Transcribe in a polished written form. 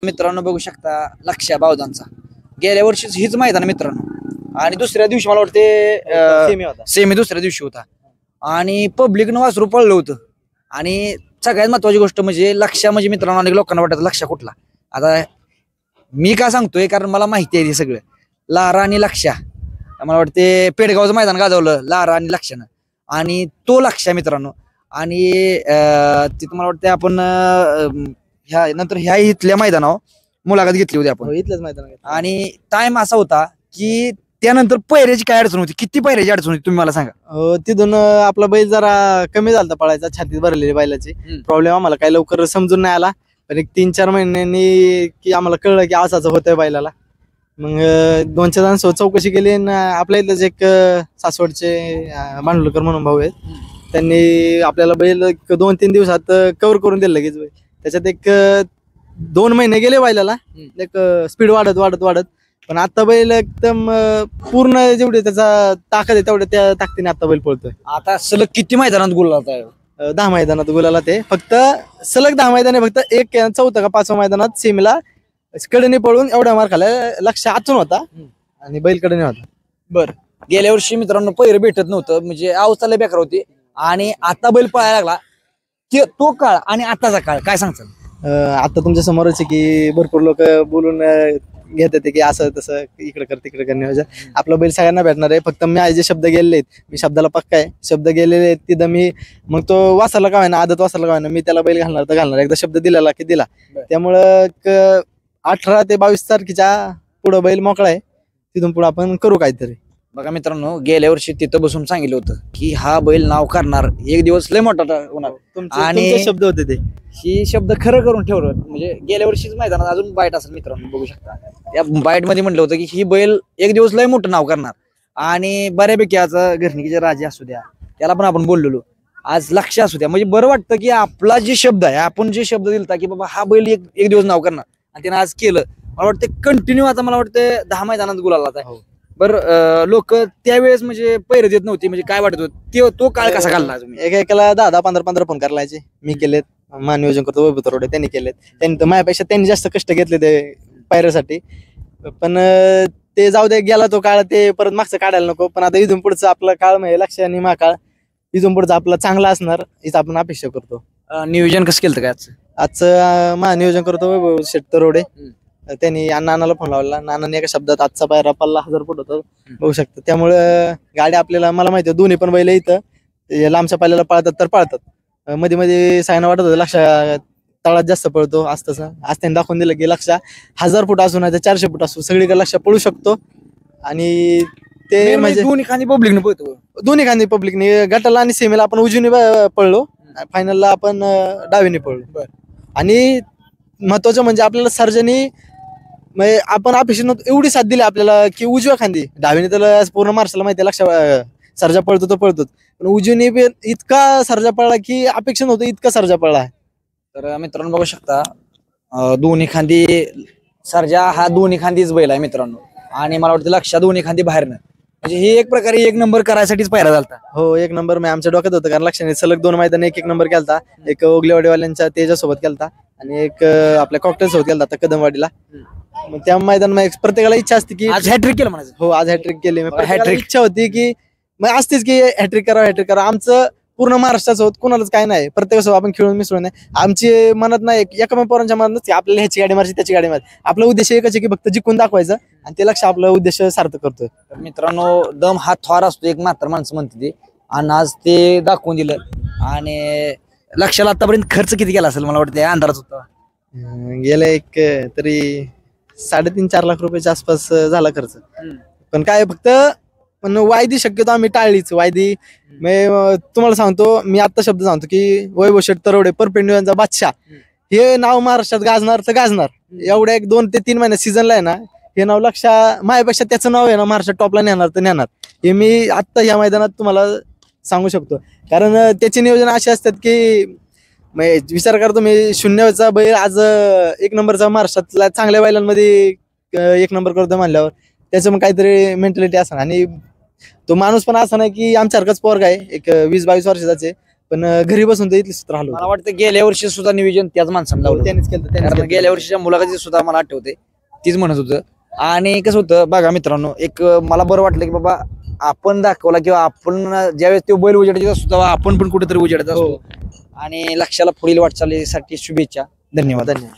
मित्रांनो बघू शकता लक्ष्या बावदांचा गेल्या वर्षीच हीच मैदान मित्रांनो आणि दुसऱ्या दिवशी मला वाटते सेमी दुसऱ्या दिवशी होता आणि पब्लिकनं वासरू पळलं होतं आणि सगळ्यात महत्वाची गोष्ट म्हणजे लक्ष्या म्हणजे मित्रांनो अनेक लोकांना वाटतं लक्ष्या कुठला आता मी काय सांगतोय कारण मला माहिती आहे हे सगळं लारा आणि लक्ष्या मला वाटते पेडगावचं मैदान गाजवलं लारा आणि लक्ष्यानं आणि तो लक्ष्या मित्रांनो आणि तिथं मला वाटतं आपण ह्या नंतर ह्या इथल्या मैदानावर मुलाखत घेतली होती आपण इथल्याच मैदानात आणि टाइम असा होता की त्यानंतर पैऱ्याची काय अडचण होती किती पैऱ्याची अडचण होती तुम्ही मला सांगा तिथून आपला बैल जरा कमी झालता पळायचा छातीत भरलेली बैलाची प्रॉब्लेम आम्हाला काही लवकर समजून नाही आला पण एक 3-4 महिन्यांनी की आम्हाला कळलं की असंच होतंय बैलाला मग 2-4 जणांसोबत चौकशी केली आणि आपल्या इथलंच एक सासवडचे मांडलकर म्हणून भाऊ आहेत त्यांनी आपल्याला बैल 2-3 दिवसात कव्हर करून दिलं लगेच बैल त्याच्यात एक 2 महिने गेले बैलाला एक स्पीड वाढत पण आता बैल एकदम पूर्ण जेवढे त्याचा ताकद आहे तेवढ्या त्या ताकदीने आता बैल पळतोय आता सलग किती मैदानात गुलाल 10 मैदानात गुलाला ते फक्त सलग 10 मैदान फक्त एक 4th का 5व्या मैदानात सेमीला कडे पळून एवढा मार खाला लक्ष आतून होता आणि बैल कडे होता. बर गेल्या वर्षी मित्रांनो पैर भेटत नव्हतं म्हणजे अवस्था लय बेकार होती आणि आता बैल पळायला लागला तो काळ आणि आताचा काळ काय सांगतात आता तुमच्या समोरच की भरपूर लोक बोलून घेतात की असं तसं इकडे कर तिकडे करण्याच्या आपला बैल सगळ्यांना भेटणार आहे फक्त मी जे शब्द गेलेले आहेत मी शब्दाला पक्का आहे शब्द गेलेले आहेत तिथं मी मग तो वासाला का ना आदत वासाला का ना मी त्याला बैल घालणार तर घालणार एकदा शब्द दिला की दिला त्यामुळं 18 ते 22 तारखेच्या पुढं बैल मोकळा आहे तिथून पुढे आपण करू काहीतरी. बघा मित्रांनो गेल्या वर्षी तिथं बसून सांगितलं होतं की हा बैल नाव करणार एक दिवस लय मोठा होणार आणि शब्द होते ते ही शब्द खरं करून ठेवलं म्हणजे गेल्या वर्षीच मैदानात अजून बाईट असेल मित्रांनो बघू शकता त्या बाईट मध्ये म्हटलं होतं की ही बैल एक दिवस लय मोठं नाव करणार आणि बऱ्यापैकी आज घरणिकीचे राजे असू द्या त्याला पण आपण बोललेलो आज लक्ष असू द्या म्हणजे बरं वाटतं की आपला जे शब्द आहे आपण जे शब्द दिलता की बाबा हा बैल एक दिवस नाव करणार आणि त्यानं आज केलं मला वाटतं कंटिन्यू आता मला वाटतं 10 मैदानात गुलाल आहे बरं लोक त्यावेळेस म्हणजे पैर देत नव्हती म्हणजे काय वाटत होतं तो काळ कसा घालला तुम्ही एकेकाला 10-15 फोन करायचे मी केलेत नियोजन करतो वैभवतरोडे त्यांनी केलेत त्यांनी तर माझ्यापेक्षा त्यांनी जास्त कष्ट घेतले ते पायऱ्यासाठी पण ते जाऊ दे गेला तो काळ ते परत मागचं काढायला नको पण आता इथून पुढचं आपला काळ म्हणजे लक्ष आणि महाकाळ इथून पुढचं आपला चांगला असणार हीच आपण अपेक्षा करतो. नियोजन कसं केलं काय आजचं महानियोजन करतो वैभव शेट्टरोडे त्यांनी नानाला फोन लावला नानाने एका शब्दात आजचा पायरा 1000 फूट होता बघू शकतो त्यामुळं गाड्या आपल्याला मला माहिती दोन्ही पण बैल इथं लांबच्या पाल्याला पळतात तर पळतात मध्ये मध्ये सायना वाटत होतं लक्ष तळात जास्त पळतो आज तसं आज त्यांनी दाखवून दिलं की लक्ष 1000 फूट असू नाही तर 400 फूट असू सगळीकडे लक्ष पळू शकतो आणि ते म्हणजे दोन्ही खांदी पब्लिकने पळतो दोन्ही खांदी पब्लिकने गटाला आणि सेमीला आपण उजवीने पळलो फायनलला आपण डावीने पळलो आणि महत्वाचं म्हणजे आपल्याला सर्जनी म्हणजे आपण अपेक्षित नव्हतं एवढी साथ दिली आपल्याला की उजव्या खांदी डावीने तर पूर्ण मार्शलला माहिती लक्ष सर्जा पळतो तो पळतोच पण उजवीने इतका सर्जा पळला की अपेक्षा नव्हतं इतका सर्जा पळला आहे. तर मित्रांनो बघू शकता दोन्ही खांदी सर्जा हा दोन्ही खांदीच बैल आहे मित्रांनो आणि मला वाटतं लक्ष दोन्ही खांदी बाहेरनं म्हणजे हे एक प्रकारे 1 नंबर करायसाठीच पायरा झालता. हो 1 नंबर मी आमच्या डोक्यात होतं कारण लक्षाने सलग 2 मैदान 1 नंबर केलता एक ओगलेवाडीवाल्यांच्या तेजासोबत केलता आणि एक आपल्या कॉकटेल सोबत केलता आता कदमवाडीला मग त्या मैदान प्रत्येकाला इच्छा असते की आज हॅट्रिक केलं म्हणायचं हो आज हॅट्रिक केली हॅट्रिक इच्छा होती की मग असतेच की हॅट्रिक करा आमचं पूर्ण महाराष्ट्राचं होत कुणालाच काय नाही प्रत्येकासोबत आपण खेळून मिसळून नाही आमची मनात नाही एका पोरांच्या मनात नसते आपल्याला ह्याची गाडी मारायची त्याची गाडी मारायची आपला उद्देश एकच आहे की फक्त जिंकून दाखवायचं आणि ते लक्ष आपला उद्देश सार्थक करतोय. मित्रांनो दम हा थोर असतो एक मात्र माणसं म्हणते ते आणि आज ते दाखवून दिलं आणि लक्षाला आतापर्यंत खर्च किती केला असेल मला वाटतं अंदाज होता गेला एक तरी 3.5-4 लाख रुपयाच्या आसपास झाला खर्च पण काय फक्त पण वायदी शक्यतो आम्ही टाळलीच वायदी तुम्हाला सांगतो मी आता शब्द सांगतो की वैभव शेट्टरोडे परपेंडीचा बादशाह हे नाव महाराष्ट्रात गाजणार तर गाजणार एवढ्या 2 ते 3 महिन्या सीझनला आहे ना हे नाव लक्षा माझ्यापेक्षा त्याचं नाव आहे ना महाराष्ट्रात टॉपला नेणार तर नेणार हे मी आत्ता या मैदानात तुम्हाला सांगू शकतो कारण त्याचे नियोजन असे असतात की विचार करतो मी 0चा बैल आज 1 नंबरचा महाराष्ट्रातला चांगल्या बैलांमध्ये 1 नंबर करतो म्हणल्यावर त्याचं मग काहीतरी मेंटॅलिटी असणार आणि तो माणूस पण असा नाही की आमच्यासारखाच पोरगा आहे एक 20-22 वर्षाचे पण घरी बसून तर इथले सूत्र हलवतो. मला वाटतं गेल्या वर्षी सुद्धा नियोजन त्याच माणसानं लावलं. त्यांनीच केलं, त्यांनीच कारण केलं. गेल्या वर्षीच्या मुलाखतीत सुद्धा मला आठवते तीच म्हणत होतं. आणि कसं होतं बघा मित्रांनो, एक मला बरं वाटलं की बाबा आपण दाखवला किंवा आपण ज्यावेळेस तो बैल उजेडायचा असतो आपण पण कुठेतरी उजेडत असतो. आणि लक्षाला पुढील वाटचालीसाठी शुभेच्छा. धन्यवाद. धन्यवाद.